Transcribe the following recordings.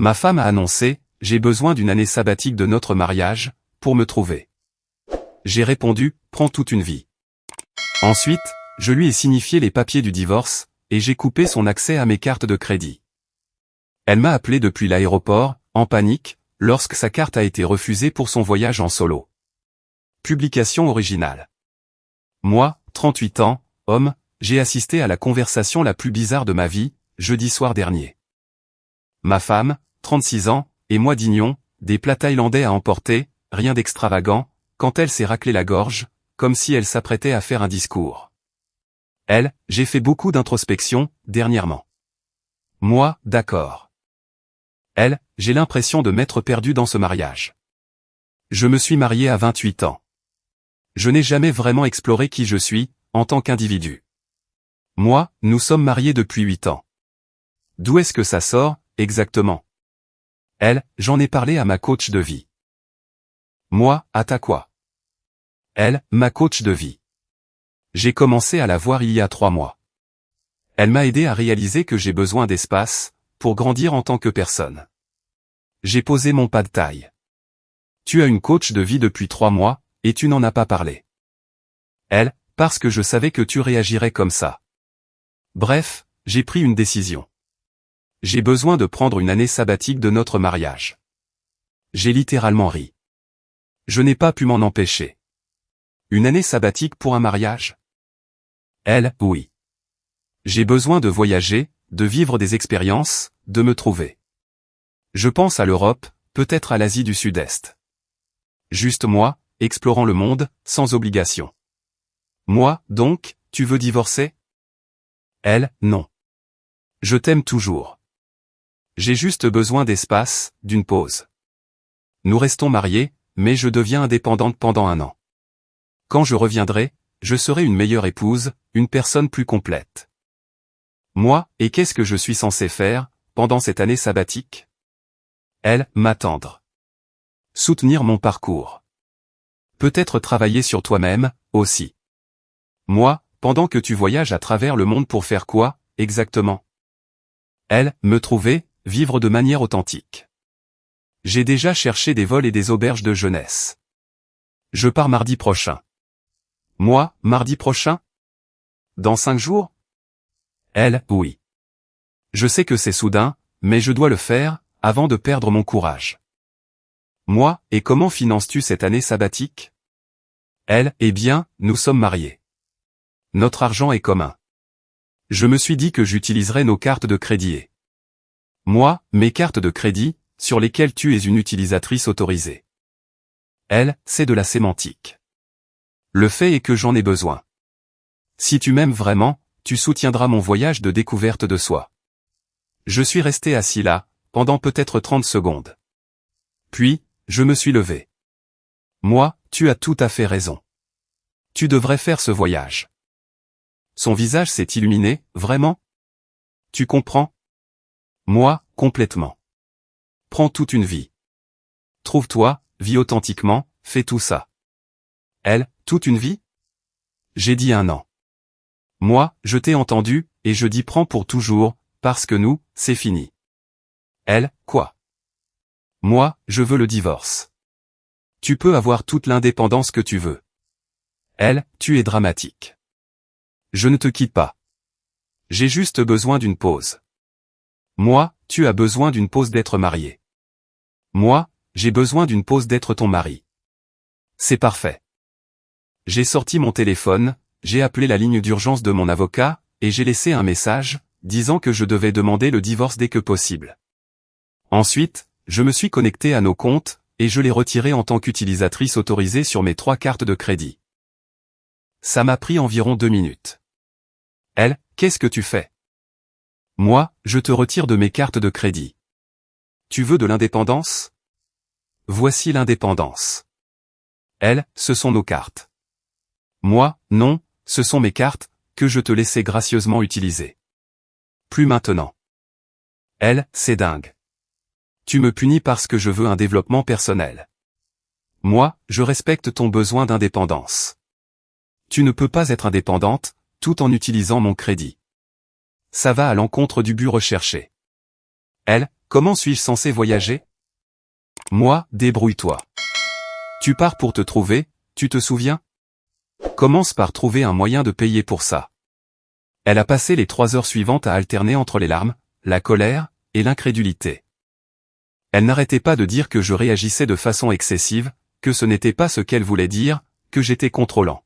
Ma femme a annoncé, j'ai besoin d'une année sabbatique de notre mariage, pour me trouver. J'ai répondu, prends toute une vie. Ensuite, je lui ai signifié les papiers du divorce, et j'ai coupé son accès à mes cartes de crédit. Elle m'a appelé depuis l'aéroport, en panique, lorsque sa carte a été refusée pour son voyage en solo. Publication originale. Moi, 38 ans, homme, j'ai assisté à la conversation la plus bizarre de ma vie, jeudi soir dernier. Ma femme, 36 ans, et moi d'Ignon, des plats thaïlandais à emporter, rien d'extravagant, quand elle s'est raclée la gorge, comme si elle s'apprêtait à faire un discours. Elle, j'ai fait beaucoup d'introspection, dernièrement. Moi, d'accord. Elle, j'ai l'impression de m'être perdu dans ce mariage. Je me suis marié à 28 ans. Je n'ai jamais vraiment exploré qui je suis, en tant qu'individu. Moi, nous sommes mariés depuis 8 ans. D'où est-ce que ça sort, exactement? Elle, j'en ai parlé à ma coach de vie. Moi, à ta quoi? Elle, ma coach de vie. J'ai commencé à la voir il y a 3 mois. Elle m'a aidé à réaliser que j'ai besoin d'espace, pour grandir en tant que personne. J'ai posé mon pas de taille. Tu as une coach de vie depuis 3 mois, et tu n'en as pas parlé. Elle, parce que je savais que tu réagirais comme ça. Bref, j'ai pris une décision. J'ai besoin de prendre une année sabbatique de notre mariage. J'ai littéralement ri. Je n'ai pas pu m'en empêcher. Une année sabbatique pour un mariage? Elle, oui. J'ai besoin de voyager, de vivre des expériences, de me trouver. Je pense à l'Europe, peut-être à l'Asie du Sud-Est. Juste moi, explorant le monde, sans obligation. Moi, donc, tu veux divorcer? Elle, non. Je t'aime toujours. J'ai juste besoin d'espace, d'une pause. Nous restons mariés, mais je deviens indépendante pendant 1 an. Quand je reviendrai, je serai une meilleure épouse, une personne plus complète. Moi, et qu'est-ce que je suis censé faire, pendant cette année sabbatique? Elle, m'attendre. Soutenir mon parcours. Peut-être travailler sur toi-même, aussi. Moi, pendant que tu voyages à travers le monde pour faire quoi, exactement? Elle, me trouver, vivre de manière authentique. J'ai déjà cherché des vols et des auberges de jeunesse. Je pars mardi prochain. Moi, mardi prochain? Dans 5 jours? Elle, oui. Je sais que c'est soudain, mais je dois le faire, avant de perdre mon courage. Moi, et comment finances-tu cette année sabbatique? Elle, eh bien, nous sommes mariés. Notre argent est commun. Je me suis dit que j'utiliserais nos cartes de crédit. Moi, mes cartes de crédit, sur lesquelles tu es une utilisatrice autorisée. Elle, c'est de la sémantique. Le fait est que j'en ai besoin. Si tu m'aimes vraiment, tu soutiendras mon voyage de découverte de soi. Je suis resté assis là, pendant peut-être 30 secondes. Puis, je me suis levé. Moi, tu as tout à fait raison. Tu devrais faire ce voyage. Son visage s'est illuminé, vraiment? Tu comprends? Moi, complètement. Prends toute une vie. Trouve-toi, vis authentiquement, fais tout ça. Elle, toute une vie? J'ai dit 1 an. Moi, je t'ai entendu, et je dis prends pour toujours, parce que nous, c'est fini. Elle, quoi? Moi, je veux le divorce. Tu peux avoir toute l'indépendance que tu veux. Elle, tu es dramatique. Je ne te quitte pas. J'ai juste besoin d'une pause. Moi, tu as besoin d'une pause d'être marié. Moi, j'ai besoin d'une pause d'être ton mari. C'est parfait. J'ai sorti mon téléphone, j'ai appelé la ligne d'urgence de mon avocat, et j'ai laissé un message, disant que je devais demander le divorce dès que possible. Ensuite, je me suis connecté à nos comptes, et je l'ai retiré en tant qu'utilisatrice autorisée sur mes 3 cartes de crédit. Ça m'a pris environ 2 minutes. Elle, qu'est-ce que tu fais? Moi, je te retire de mes cartes de crédit. Tu veux de l'indépendance? Voici l'indépendance. Elle, ce sont nos cartes. Moi, non, ce sont mes cartes, que je te laissais gracieusement utiliser. Plus maintenant. Elle, c'est dingue. Tu me punis parce que je veux un développement personnel. Moi, je respecte ton besoin d'indépendance. Tu ne peux pas être indépendante, tout en utilisant mon crédit. Ça va à l'encontre du but recherché. Elle, Comment suis-je censé voyager? Moi, débrouille-toi. Tu pars pour te trouver, tu te souviens? Commence par trouver un moyen de payer pour ça. Elle a passé les 3 heures suivantes à alterner entre les larmes, la colère, et l'incrédulité. Elle n'arrêtait pas de dire que je réagissais de façon excessive, que ce n'était pas ce qu'elle voulait dire, que j'étais contrôlant.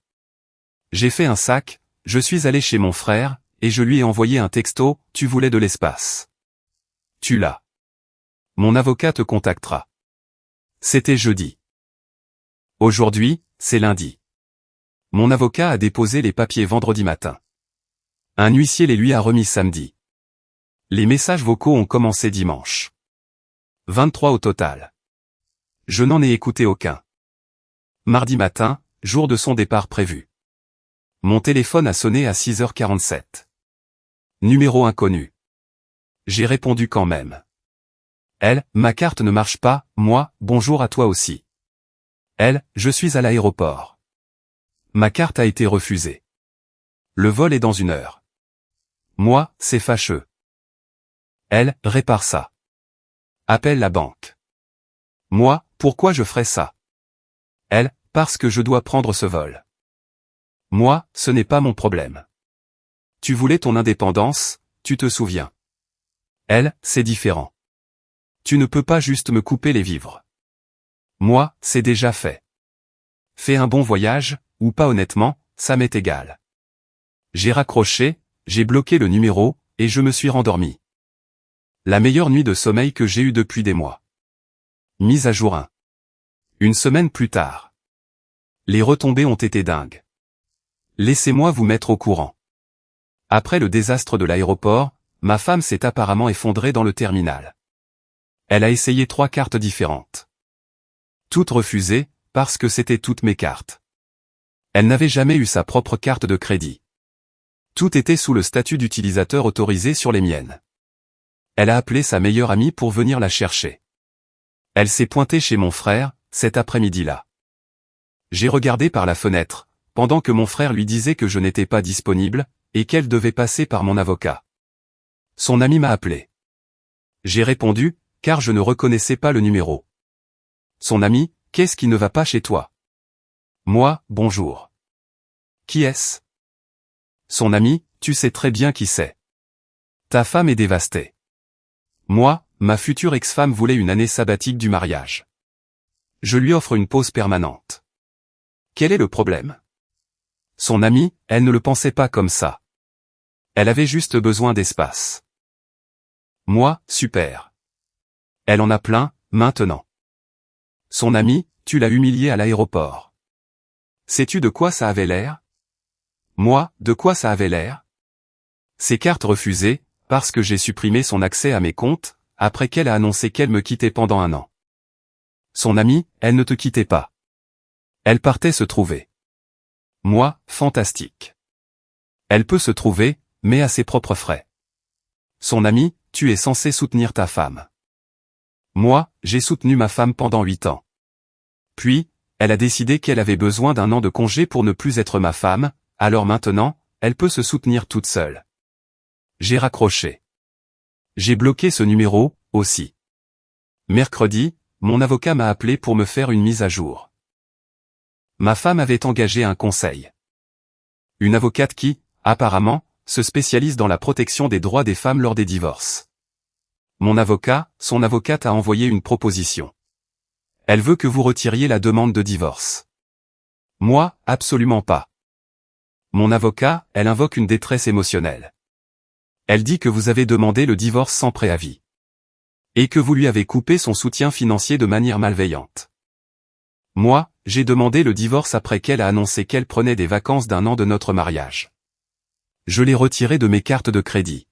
J'ai fait un sac, je suis allé chez mon frère, et je lui ai envoyé un texto, tu voulais de l'espace. Tu l'as. Mon avocat te contactera. C'était jeudi. Aujourd'hui, c'est lundi. Mon avocat a déposé les papiers vendredi matin. Un huissier les lui a remis samedi. Les messages vocaux ont commencé dimanche. 23 au total. Je n'en ai écouté aucun. Mardi matin, jour de son départ prévu. Mon téléphone a sonné à 6h47. Numéro inconnu. J'ai répondu quand même. Elle, ma carte ne marche pas, moi, bonjour à toi aussi. Elle, je suis à l'aéroport. Ma carte a été refusée. Le vol est dans 1 heure. Moi, c'est fâcheux. Elle, répare ça. Appelle la banque. Moi, pourquoi je ferais ça? Elle, parce que je dois prendre ce vol. Moi, ce n'est pas mon problème. Tu voulais ton indépendance, tu te souviens. Elle, c'est différent. Tu ne peux pas juste me couper les vivres. Moi, c'est déjà fait. Fais un bon voyage, ou pas honnêtement, ça m'est égal. J'ai raccroché, j'ai bloqué le numéro, et je me suis rendormi. La meilleure nuit de sommeil que j'ai eue depuis des mois. Mise à jour 1. 1 semaine plus tard. Les retombées ont été dingues. Laissez-moi vous mettre au courant. Après le désastre de l'aéroport, ma femme s'est apparemment effondrée dans le terminal. Elle a essayé 3 cartes différentes. Toutes refusées, parce que c'était toutes mes cartes. Elle n'avait jamais eu sa propre carte de crédit. Tout était sous le statut d'utilisateur autorisé sur les miennes. Elle a appelé sa meilleure amie pour venir la chercher. Elle s'est pointée chez mon frère, cet après-midi-là. J'ai regardé par la fenêtre, pendant que mon frère lui disait que je n'étais pas disponible, et qu'elle devait passer par mon avocat. Son ami m'a appelé. J'ai répondu, car je ne reconnaissais pas le numéro. Son ami, qu'est-ce qui ne va pas chez toi? Moi, bonjour. Qui est-ce? Son ami, tu sais très bien qui c'est. Ta femme est dévastée. Moi, ma future ex-femme voulait une année sabbatique du mariage. Je lui offre une pause permanente. Quel est le problème? Son ami, elle ne le pensait pas comme ça. Elle avait juste besoin d'espace. Moi, super. Elle en a plein, maintenant. Son ami, tu l'as humilié à l'aéroport. Sais-tu de quoi ça avait l'air? Moi, de quoi ça avait l'air? Ses cartes refusées, parce que j'ai supprimé son accès à mes comptes, après qu'elle a annoncé qu'elle me quittait pendant 1 an. Son amie, elle ne te quittait pas. Elle partait se trouver. Moi, fantastique. Elle peut se trouver, mais à ses propres frais. Son ami, tu es censé soutenir ta femme. Moi, j'ai soutenu ma femme pendant 8 ans. Puis, elle a décidé qu'elle avait besoin d'1 an de congé pour ne plus être ma femme, alors maintenant, elle peut se soutenir toute seule. J'ai raccroché. J'ai bloqué ce numéro, aussi. Mercredi, mon avocat m'a appelé pour me faire une mise à jour. Ma femme avait engagé un conseil. Une avocate qui, apparemment, se spécialise dans la protection des droits des femmes lors des divorces. Mon avocat, son avocate a envoyé une proposition. Elle veut que vous retiriez la demande de divorce. Moi, absolument pas. Mon avocat, elle invoque une détresse émotionnelle. Elle dit que vous avez demandé le divorce sans préavis. Et que vous lui avez coupé son soutien financier de manière malveillante. Moi, j'ai demandé le divorce après qu'elle a annoncé qu'elle prenait des vacances d'1 an de notre mariage. Je l'ai retiré de mes cartes de crédit.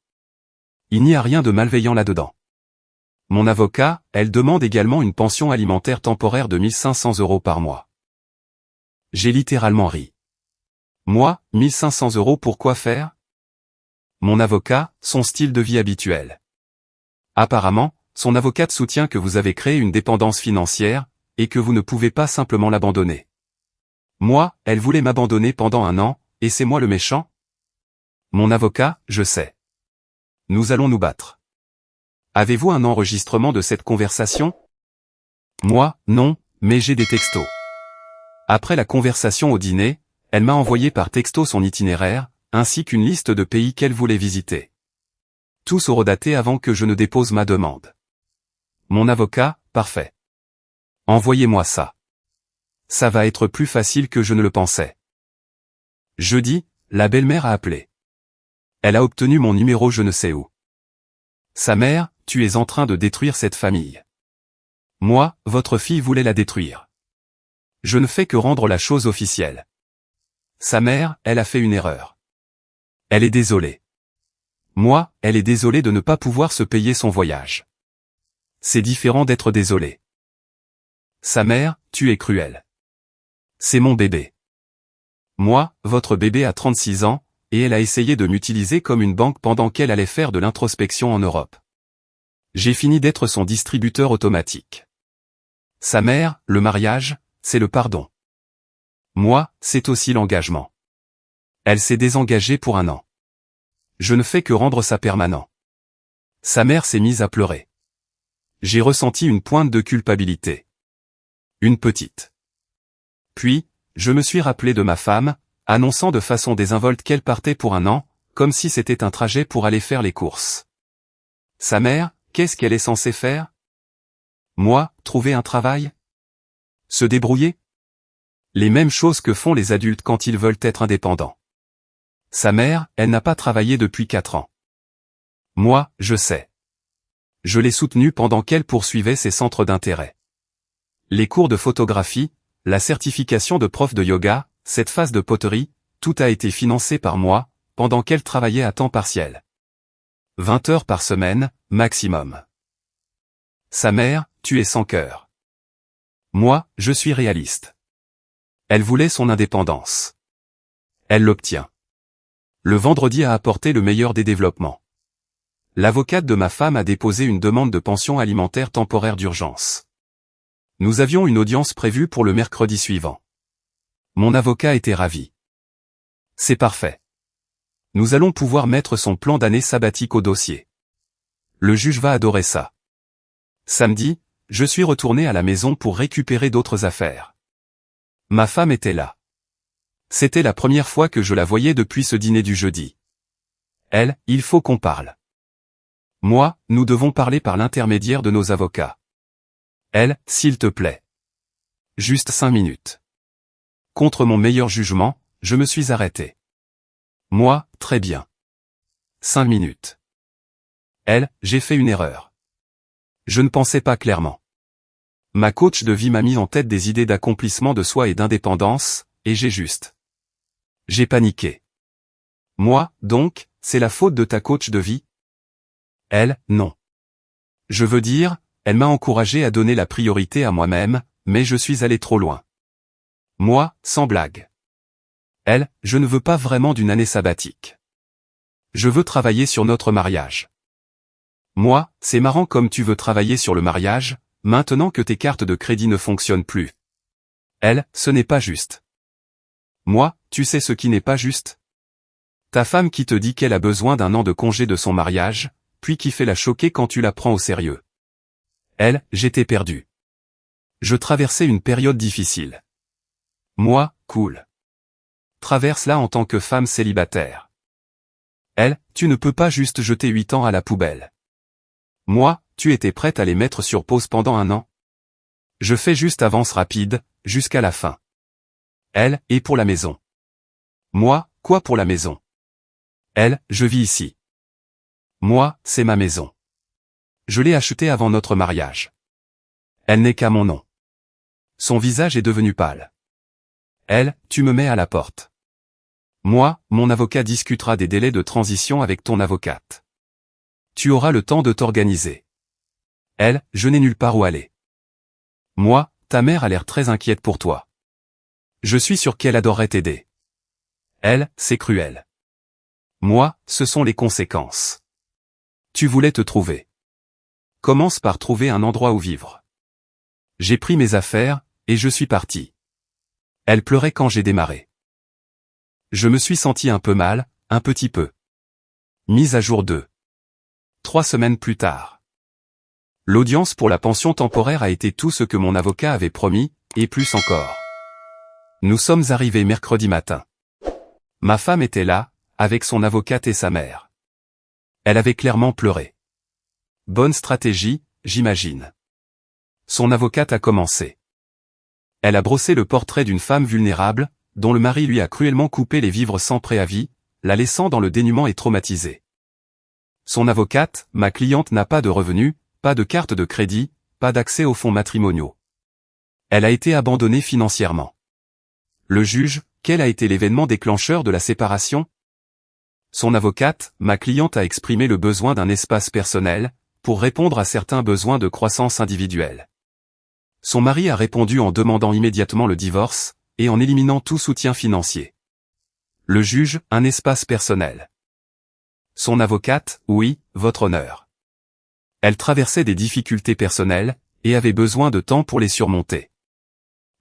Il n'y a rien de malveillant là-dedans. Mon avocat, elle demande également une pension alimentaire temporaire de 1 500 € par mois. J'ai littéralement ri. Moi, 1 500 € pour quoi faire? Mon avocat, son style de vie habituel. Apparemment, son avocate soutient que vous avez créé une dépendance financière, et que vous ne pouvez pas simplement l'abandonner. Moi, elle voulait m'abandonner pendant 1 an, et c'est moi le méchant? Mon avocat, je sais. Nous allons nous battre. Avez-vous un enregistrement de cette conversation? Moi, non, mais j'ai des textos. Après la conversation au dîner, elle m'a envoyé par texto son itinéraire, ainsi qu'une liste de pays qu'elle voulait visiter. Tous horodatés avant que je ne dépose ma demande. Mon avocat, parfait. Envoyez-moi ça. Ça va être plus facile que je ne le pensais. Jeudi, la belle-mère a appelé. Elle a obtenu mon numéro je ne sais où. Sa mère, tu es en train de détruire cette famille. Moi, votre fille voulait la détruire. Je ne fais que rendre la chose officielle. Sa mère, elle a fait une erreur. Elle est désolée. Moi, elle est désolée de ne pas pouvoir se payer son voyage. C'est différent d'être désolée. Sa mère, tu es cruelle. C'est mon bébé. Moi, votre bébé a 36 ans, et elle a essayé de m'utiliser comme une banque pendant qu'elle allait faire de l'introspection en Europe. J'ai fini d'être son distributeur automatique. Sa mère, le mariage, c'est le pardon. Moi, c'est aussi l'engagement. Elle s'est désengagée pour 1 an. Je ne fais que rendre ça permanent. Sa mère s'est mise à pleurer. J'ai ressenti une pointe de culpabilité. Une petite. Puis, je me suis rappelé de ma femme, annonçant de façon désinvolte qu'elle partait pour 1 an, comme si c'était un trajet pour aller faire les courses. Sa mère, qu'est-ce qu'elle est censée faire? Moi, trouver un travail? Se débrouiller? Les mêmes choses que font les adultes quand ils veulent être indépendants. Sa mère, elle n'a pas travaillé depuis 4 ans. Moi, je sais. Je l'ai soutenue pendant qu'elle poursuivait ses centres d'intérêt. Les cours de photographie, la certification de prof de yoga, cette phase de poterie, tout a été financé par moi, pendant qu'elle travaillait à temps partiel. 20 heures par semaine, maximum. Sa mère, tu es sans cœur. Moi, je suis réaliste. Elle voulait son indépendance. Elle l'obtient. Le vendredi a apporté le meilleur des développements. L'avocate de ma femme a déposé une demande de pension alimentaire temporaire d'urgence. Nous avions une audience prévue pour le mercredi suivant. Mon avocat était ravi. C'est parfait. Nous allons pouvoir mettre son plan d'année sabbatique au dossier. Le juge va adorer ça. Samedi, je suis retourné à la maison pour récupérer d'autres affaires. Ma femme était là. C'était la première fois que je la voyais depuis ce dîner du jeudi. Elle, il faut qu'on parle. Moi, nous devons parler par l'intermédiaire de nos avocats. Elle, s'il te plaît. Juste 5 minutes. Contre mon meilleur jugement, je me suis arrêté. Moi, très bien. 5 minutes. Elle, j'ai fait une erreur. Je ne pensais pas clairement. Ma coach de vie m'a mis en tête des idées d'accomplissement de soi et d'indépendance, et j'ai paniqué. Moi, donc, c'est la faute de ta coach de vie? Elle, non. Je veux dire, elle m'a encouragé à donner la priorité à moi-même, mais je suis allé trop loin. Moi, sans blague. Elle, je ne veux pas vraiment d'une année sabbatique. Je veux travailler sur notre mariage. Moi, c'est marrant comme tu veux travailler sur le mariage, maintenant que tes cartes de crédit ne fonctionnent plus. Elle, ce n'est pas juste. Moi, tu sais ce qui n'est pas juste? Ta femme qui te dit qu'elle a besoin d'1 an de congé de son mariage, puis qui fait la choquer quand tu la prends au sérieux. Elle, j'étais perdu. Je traversais une période difficile. Moi, cool. Traverse-la en tant que femme célibataire. Elle, tu ne peux pas juste jeter 8 ans à la poubelle. Moi, tu étais prête à les mettre sur pause pendant 1 an? Je fais juste avance rapide, jusqu'à la fin. Elle, et pour la maison. Moi, quoi pour la maison? Elle, je vis ici. Moi, c'est ma maison. Je l'ai achetée avant notre mariage. Elle n'est qu'à mon nom. Son visage est devenu pâle. Elle, tu me mets à la porte. Moi, mon avocat discutera des délais de transition avec ton avocate. Tu auras le temps de t'organiser. Elle, je n'ai nulle part où aller. Moi, ta mère a l'air très inquiète pour toi. Je suis sûr qu'elle adorerait t'aider. Elle, c'est cruel. Moi, ce sont les conséquences. Tu voulais te trouver. Commence par trouver un endroit où vivre. J'ai pris mes affaires, et je suis parti. Elle pleurait quand j'ai démarré. Je me suis senti un peu mal, un petit peu. Mise à jour 2. 3 semaines plus tard. L'audience pour la pension temporaire a été tout ce que mon avocat avait promis, et plus encore. Nous sommes arrivés mercredi matin. Ma femme était là, avec son avocate et sa mère. Elle avait clairement pleuré. Bonne stratégie, j'imagine. Son avocate a commencé. Elle a brossé le portrait d'une femme vulnérable, dont le mari lui a cruellement coupé les vivres sans préavis, la laissant dans le dénuement et traumatisée. Son avocate, ma cliente n'a pas de revenus, pas de carte de crédit, pas d'accès aux fonds matrimoniaux. Elle a été abandonnée financièrement. Le juge, quel a été l'événement déclencheur de la séparation? Son avocate, ma cliente a exprimé le besoin d'un espace personnel, pour répondre à certains besoins de croissance individuelle. Son mari a répondu en demandant immédiatement le divorce, et en éliminant tout soutien financier. Le juge, un espace personnel. Son avocate, oui, votre honneur. Elle traversait des difficultés personnelles, et avait besoin de temps pour les surmonter.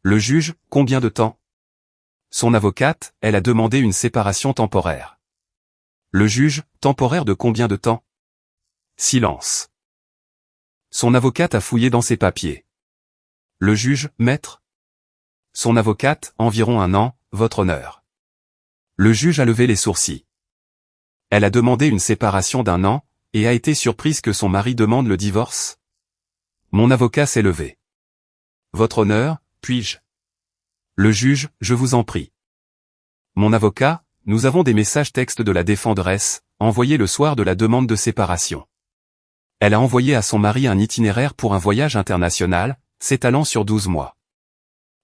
Le juge, combien de temps? Son avocate, elle a demandé une séparation temporaire. Le juge, temporaire de combien de temps? Silence. Son avocate a fouillé dans ses papiers. Le juge, maître? Son avocate, environ 1 an, votre honneur. Le juge a levé les sourcils. Elle a demandé une séparation d'1 an, et a été surprise que son mari demande le divorce? Mon avocat s'est levé. Votre honneur, puis-je? Le juge, je vous en prie. Mon avocat, nous avons des messages textes de la défenderesse, envoyés le soir de la demande de séparation. Elle a envoyé à son mari un itinéraire pour un voyage international, s'étalant sur 12 mois.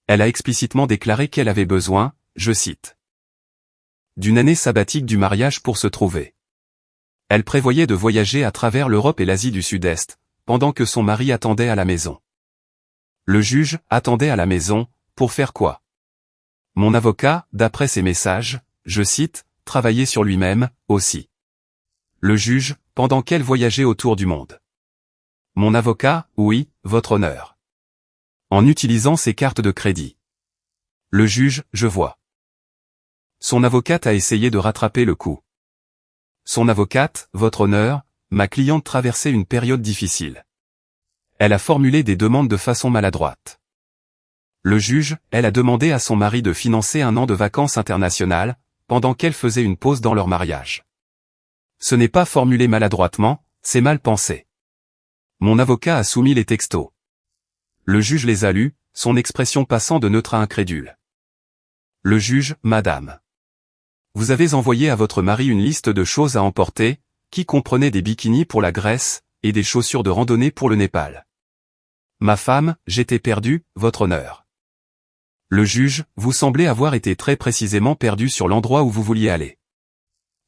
Elle a explicitement déclaré qu'elle avait besoin, je cite, d'une année sabbatique du mariage pour se trouver. Elle prévoyait de voyager à travers l'Europe et l'Asie du Sud-Est, pendant que son mari attendait à la maison. Le juge attendait à la maison, pour faire quoi? Mon avocat, d'après ces messages, je cite, travaillait sur lui-même, aussi. Le juge, pendant qu'elle voyageait autour du monde. Mon avocat, oui, votre honneur. En utilisant ses cartes de crédit. Le juge, je vois. Son avocate a essayé de rattraper le coup. Son avocate, votre honneur, ma cliente traversait une période difficile. Elle a formulé des demandes de façon maladroite. Le juge, elle a demandé à son mari de financer 1 an de vacances internationales, pendant qu'elle faisait une pause dans leur mariage. Ce n'est pas formulé maladroitement, c'est mal pensé. Mon avocat a soumis les textos. Le juge les a lus, son expression passant de neutre à incrédule. Le juge, madame. Vous avez envoyé à votre mari une liste de choses à emporter, qui comprenait des bikinis pour la Grèce, et des chaussures de randonnée pour le Népal. Ma femme, j'étais perdu, votre honneur. Le juge, vous semblez avoir été très précisément perdu sur l'endroit où vous vouliez aller.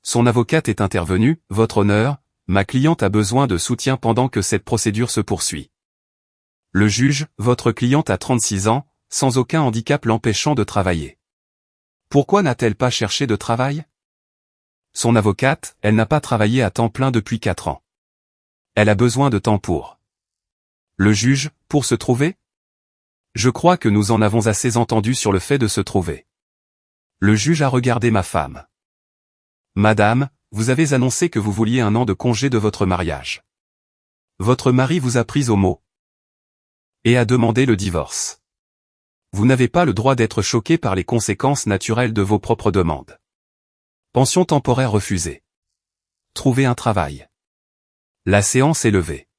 Son avocate est intervenue, votre honneur, ma cliente a besoin de soutien pendant que cette procédure se poursuit. Le juge, votre cliente a 36 ans, sans aucun handicap l'empêchant de travailler. Pourquoi n'a-t-elle pas cherché de travail? Son avocate, elle n'a pas travaillé à temps plein depuis 4 ans. Elle a besoin de temps pour. Le juge, pour se trouver? Je crois que nous en avons assez entendu sur le fait de se trouver. Le juge a regardé ma femme. Madame, vous avez annoncé que vous vouliez 1 an de congé de votre mariage. Votre mari vous a pris au mot. Et a demandé le divorce. Vous n'avez pas le droit d'être choqué par les conséquences naturelles de vos propres demandes. Pension temporaire refusée. Trouvez un travail. La séance est levée.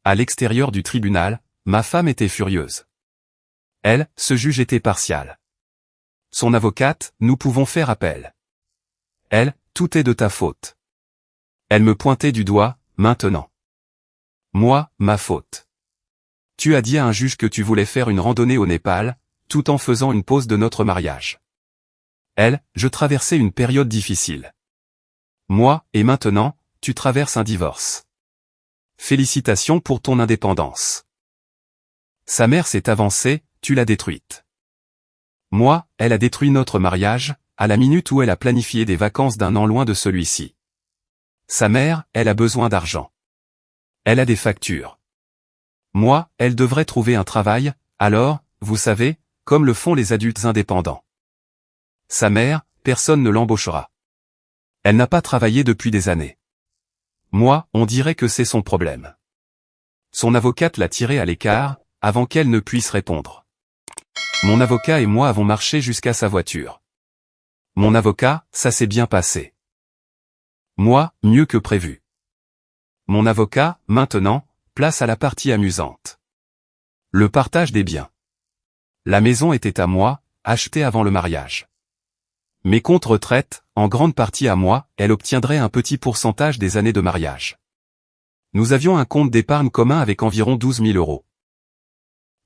À l'extérieur du tribunal, ma femme était furieuse. Elle, ce juge était partial. Son avocate, nous pouvons faire appel. Elle, tout est de ta faute. Elle me pointait du doigt, maintenant. Moi, ma faute. Tu as dit à un juge que tu voulais faire une randonnée au Népal, tout en faisant une pause de notre mariage. Elle, je traversais une période difficile. Moi, et maintenant, tu traverses un divorce. Félicitations pour ton indépendance. Sa mère s'est avancée, tu l'as détruite. Moi, elle a détruit notre mariage, à la minute où elle a planifié des vacances d'1 an loin de celui-ci. Sa mère, elle a besoin d'argent. Elle a des factures. Moi, elle devrait trouver un travail, alors, vous savez, comme le font les adultes indépendants. Sa mère, personne ne l'embauchera. Elle n'a pas travaillé depuis des années. Moi, on dirait que c'est son problème. Son avocate l'a tirée à l'écart, avant qu'elle ne puisse répondre. Mon avocat et moi avons marché jusqu'à sa voiture. Mon avocat, ça s'est bien passé. Moi, mieux que prévu. Mon avocat, maintenant, place à la partie amusante. Le partage des biens. La maison était à moi, achetée avant le mariage. Mes comptes retraite, en grande partie à moi, elle obtiendrait un petit pourcentage des années de mariage. Nous avions un compte d'épargne commun avec environ 12 000 euros.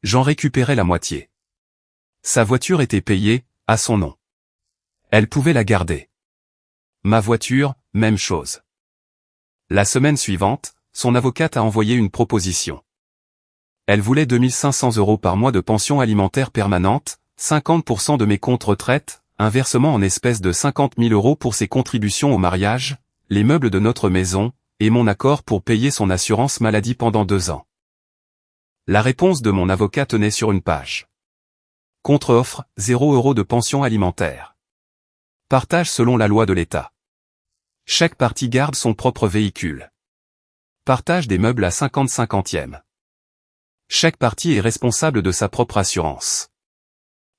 J'en récupérais la moitié. Sa voiture était payée, à son nom. Elle pouvait la garder. Ma voiture, même chose. La semaine suivante, son avocate a envoyé une proposition. Elle voulait 2 500 euros par mois de pension alimentaire permanente, 50% de mes comptes retraite, un versement en espèces de 50 000 euros pour ses contributions au mariage, les meubles de notre maison, et mon accord pour payer son assurance maladie pendant 2 ans. La réponse de mon avocat tenait sur une page. Contre-offre, 0 euros de pension alimentaire. Partage selon la loi de l'État. Chaque partie garde son propre véhicule. Partage des meubles à 50-50e. Chaque partie est responsable de sa propre assurance.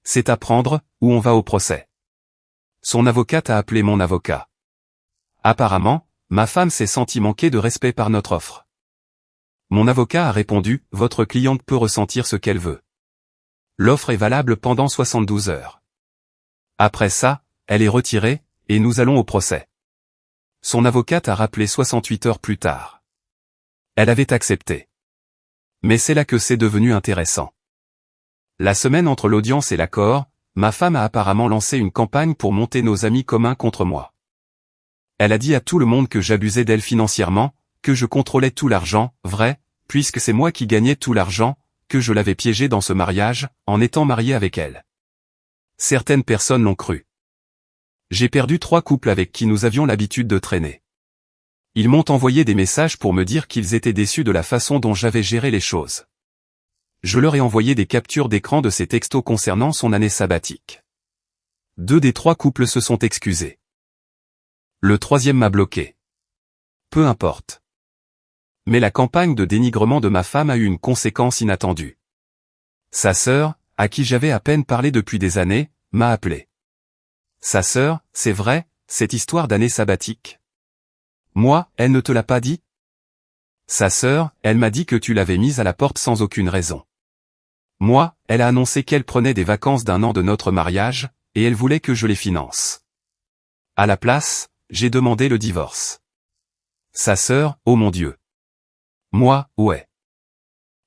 C'est à prendre, ou on va au procès. Son avocate a appelé mon avocat. Apparemment, ma femme s'est sentie manquer de respect par notre offre. Mon avocat a répondu, votre cliente peut ressentir ce qu'elle veut. L'offre est valable pendant 72 heures. Après ça, elle est retirée, et nous allons au procès. Son avocate a rappelé 68 heures plus tard. Elle avait accepté. Mais c'est là que c'est devenu intéressant. La semaine entre l'audience et l'accord, ma femme a apparemment lancé une campagne pour monter nos amis communs contre moi. Elle a dit à tout le monde que j'abusais d'elle financièrement, que je contrôlais tout l'argent, vrai, puisque c'est moi qui gagnais tout l'argent, que je l'avais piégée dans ce mariage, en étant marié avec elle. Certaines personnes l'ont cru. J'ai perdu 3 couples avec qui nous avions l'habitude de traîner. Ils m'ont envoyé des messages pour me dire qu'ils étaient déçus de la façon dont j'avais géré les choses. Je leur ai envoyé des captures d'écran de ces textos concernant son année sabbatique. 2 des 3 couples se sont excusés. Le 3e m'a bloqué. Peu importe. Mais la campagne de dénigrement de ma femme a eu une conséquence inattendue. Sa sœur, à qui j'avais à peine parlé depuis des années, m'a appelé. Sa sœur, c'est vrai, cette histoire d'année sabbatique. Moi, elle ne te l'a pas dit? Sa sœur, elle m'a dit que tu l'avais mise à la porte sans aucune raison. Moi, elle a annoncé qu'elle prenait des vacances d'1 an de notre mariage, et elle voulait que je les finance. À la place, j'ai demandé le divorce. Sa sœur, oh mon Dieu. Moi, ouais.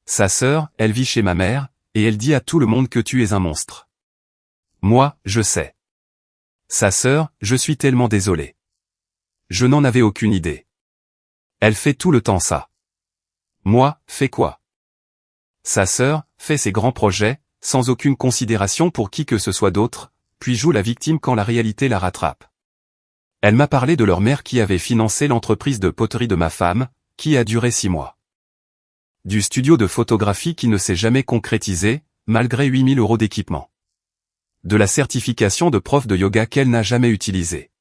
Sa sœur, elle vit chez ma mère, et elle dit à tout le monde que tu es un monstre. Moi, je sais. Sa sœur, je suis tellement désolé. Je n'en avais aucune idée. Elle fait tout le temps ça. Moi, fais quoi? Sa sœur, fait ses grands projets, sans aucune considération pour qui que ce soit d'autre, puis joue la victime quand la réalité la rattrape. Elle m'a parlé de leur mère qui avait financé l'entreprise de poterie de ma femme, qui a duré 6 mois. Du studio de photographie qui ne s'est jamais concrétisé, malgré 8 000 euros d'équipement. De la certification de prof de yoga qu'elle n'a jamais utilisée.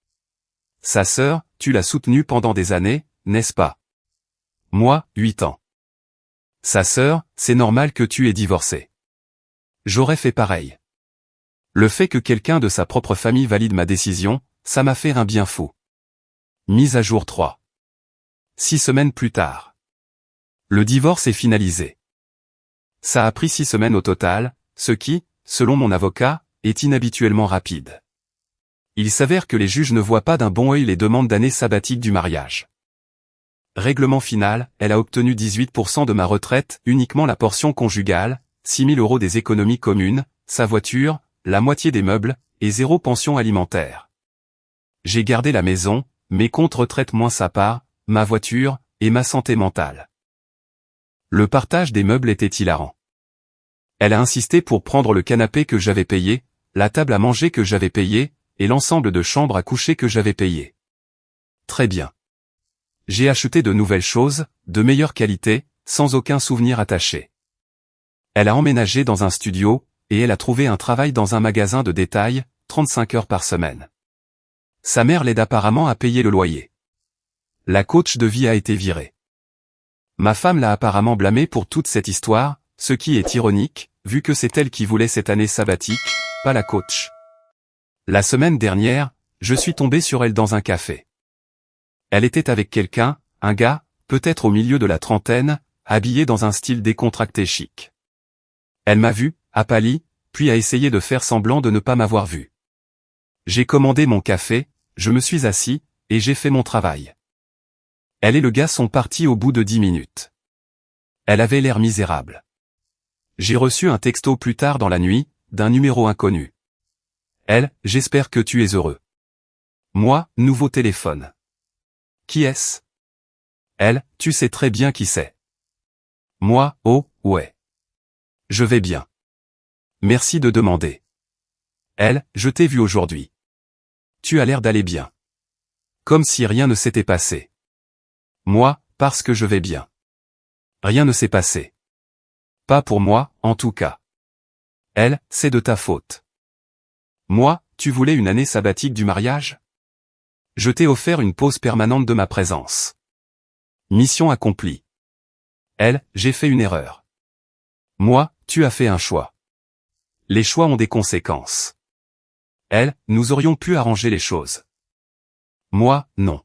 Sa sœur, tu l'as soutenue pendant des années, n'est-ce pas? Moi, 8 ans. Sa sœur, c'est normal que tu aies divorcé. J'aurais fait pareil. Le fait que quelqu'un de sa propre famille valide ma décision, ça m'a fait un bien fou. Mise à jour 3. 6 semaines plus tard. Le divorce est finalisé. Ça a pris 6 semaines au total, ce qui, selon mon avocat, est inhabituellement rapide. Il s'avère que les juges ne voient pas d'un bon œil les demandes d'année sabbatique du mariage. Règlement final, elle a obtenu 18% de ma retraite, uniquement la portion conjugale, 6 000 euros des économies communes, sa voiture, la moitié des meubles, et 0 pension alimentaire. J'ai gardé la maison, mes comptes retraite moins sa part, ma voiture, et ma santé mentale. Le partage des meubles était hilarant. Elle a insisté pour prendre le canapé que j'avais payé, la table à manger que j'avais payée, et l'ensemble de chambres à coucher que j'avais payé. Très bien. J'ai acheté de nouvelles choses, de meilleure qualité, sans aucun souvenir attaché. Elle a emménagé dans un studio, et elle a trouvé un travail dans un magasin de détail, 35 heures par semaine. Sa mère l'aide apparemment à payer le loyer. La coach de vie a été virée. Ma femme l'a apparemment blâmée pour toute cette histoire, ce qui est ironique, vu que c'est elle qui voulait cette année sabbatique, pas la coach. La semaine dernière, je suis tombé sur elle dans un café. Elle était avec quelqu'un, un gars, peut-être au milieu de la trentaine, habillé dans un style décontracté chic. Elle m'a vu, a pâli, puis a essayé de faire semblant de ne pas m'avoir vu. J'ai commandé mon café, je me suis assis, et j'ai fait mon travail. Elle et le gars sont partis au bout de 10 minutes. Elle avait l'air misérable. J'ai reçu un texto plus tard dans la nuit, d'un numéro inconnu. Elle, j'espère que tu es heureux. Moi, nouveau téléphone. Qui est-ce? Elle, tu sais très bien qui c'est. Moi, oh, ouais. Je vais bien. Merci de demander. Elle, je t'ai vu aujourd'hui. Tu as l'air d'aller bien. Comme si rien ne s'était passé. Moi, parce que je vais bien. Rien ne s'est passé. Pas pour moi, en tout cas. Elle, c'est de ta faute. Moi, tu voulais une année sabbatique du mariage? Je t'ai offert une pause permanente de ma présence. Mission accomplie. Elle, j'ai fait une erreur. Moi, tu as fait un choix. Les choix ont des conséquences. Elle, nous aurions pu arranger les choses. Moi, non.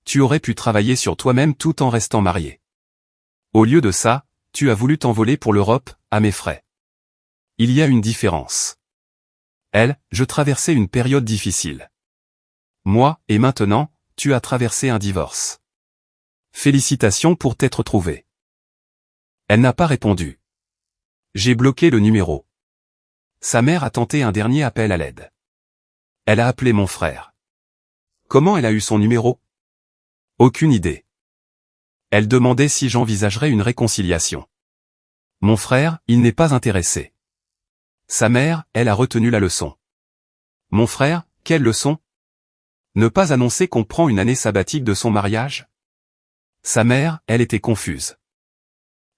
Tu aurais pu travailler sur toi-même tout en restant marié. Au lieu de ça, tu as voulu t'envoler pour l'Europe, à mes frais. Il y a une différence. Elle, je traversais une période difficile. Moi, et maintenant, tu as traversé un divorce. Félicitations pour t'être trouvé. Elle n'a pas répondu. J'ai bloqué le numéro. Sa mère a tenté un dernier appel à l'aide. Elle a appelé mon frère. Comment elle a eu son numéro? Aucune idée. Elle demandait si j'envisagerais une réconciliation. Mon frère, il n'est pas intéressé. Sa mère, elle a retenu la leçon. Mon frère, quelle leçon? Ne pas annoncer qu'on prend une année sabbatique de son mariage? Sa mère, elle était confuse.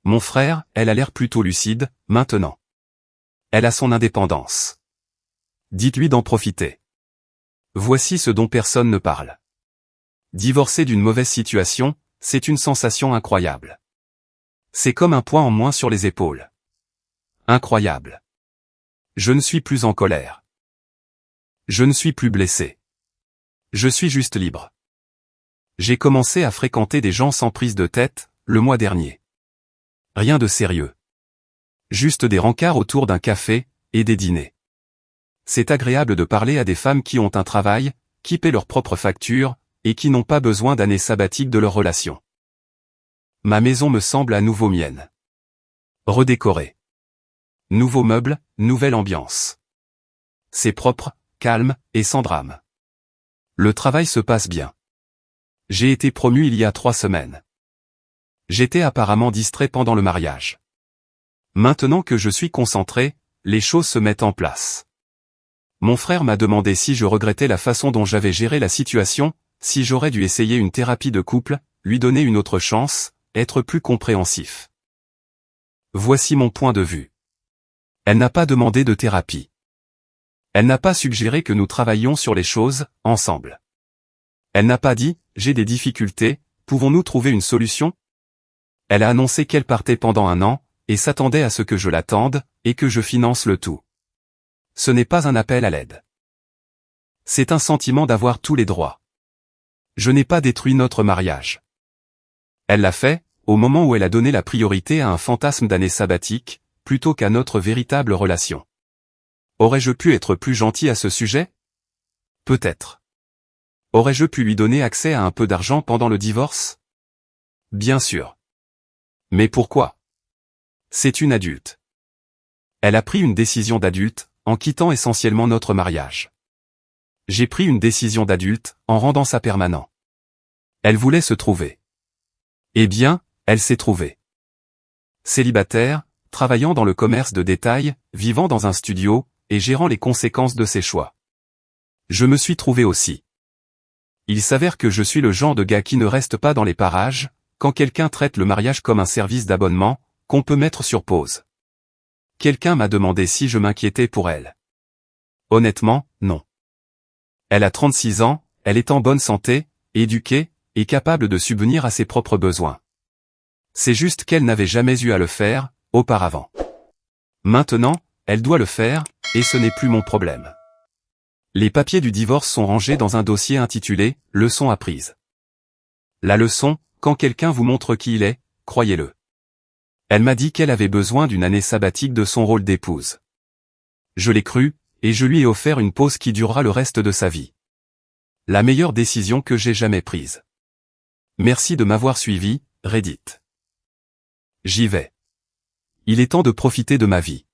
Mon frère, elle a l'air plutôt lucide, maintenant. Elle a son indépendance. Dites-lui d'en profiter. Voici ce dont personne ne parle. Divorcer d'une mauvaise situation, c'est une sensation incroyable. C'est comme un poids en moins sur les épaules. Incroyable. Je ne suis plus en colère. Je ne suis plus blessé. Je suis juste libre. J'ai commencé à fréquenter des gens sans prise de tête, le mois dernier. Rien de sérieux. Juste des rencarts autour d'un café, et des dîners. C'est agréable de parler à des femmes qui ont un travail, qui paient leurs propres factures, et qui n'ont pas besoin d'années sabbatiques de leur relation. Ma maison me semble à nouveau mienne. Redécorée. Nouveaux meubles, nouvelle ambiance. C'est propre, calme, et sans drame. Le travail se passe bien. J'ai été promu il y a 3 semaines. J'étais apparemment distrait pendant le mariage. Maintenant que je suis concentré, les choses se mettent en place. Mon frère m'a demandé si je regrettais la façon dont j'avais géré la situation, si j'aurais dû essayer une thérapie de couple, lui donner une autre chance, être plus compréhensif. Voici mon point de vue. Elle n'a pas demandé de thérapie. Elle n'a pas suggéré que nous travaillions sur les choses, ensemble. Elle n'a pas dit, j'ai des difficultés, pouvons-nous trouver une solution? Elle a annoncé qu'elle partait pendant 1 an, et s'attendait à ce que je l'attende, et que je finance le tout. Ce n'est pas un appel à l'aide. C'est un sentiment d'avoir tous les droits. Je n'ai pas détruit notre mariage. Elle l'a fait, au moment où elle a donné la priorité à un fantasme d'année sabbatique, plutôt qu'à notre véritable relation. Aurais-je pu être plus gentil à ce sujet? Peut-être. Aurais-je pu lui donner accès à un peu d'argent pendant le divorce? Bien sûr. Mais pourquoi? C'est une adulte. Elle a pris une décision d'adulte, en quittant essentiellement notre mariage. J'ai pris une décision d'adulte, en rendant ça permanent. Elle voulait se trouver. Eh bien, elle s'est trouvée. Célibataire, travaillant dans le commerce de détail, vivant dans un studio, et gérant les conséquences de ses choix. Je me suis trouvé aussi. Il s'avère que je suis le genre de gars qui ne reste pas dans les parages, quand quelqu'un traite le mariage comme un service d'abonnement, qu'on peut mettre sur pause. Quelqu'un m'a demandé si je m'inquiétais pour elle. Honnêtement, non. Elle a 36 ans, elle est en bonne santé, éduquée, et capable de subvenir à ses propres besoins. C'est juste qu'elle n'avait jamais eu à le faire, auparavant. Maintenant, elle doit le faire, et ce n'est plus mon problème. Les papiers du divorce sont rangés dans un dossier intitulé « Leçon apprise ». La leçon, quand quelqu'un vous montre qui il est, croyez-le. Elle m'a dit qu'elle avait besoin d'une année sabbatique de son rôle d'épouse. Je l'ai cru, et je lui ai offert une pause qui durera le reste de sa vie. La meilleure décision que j'ai jamais prise. Merci de m'avoir suivi, Reddit. J'y vais. Il est temps de profiter de ma vie.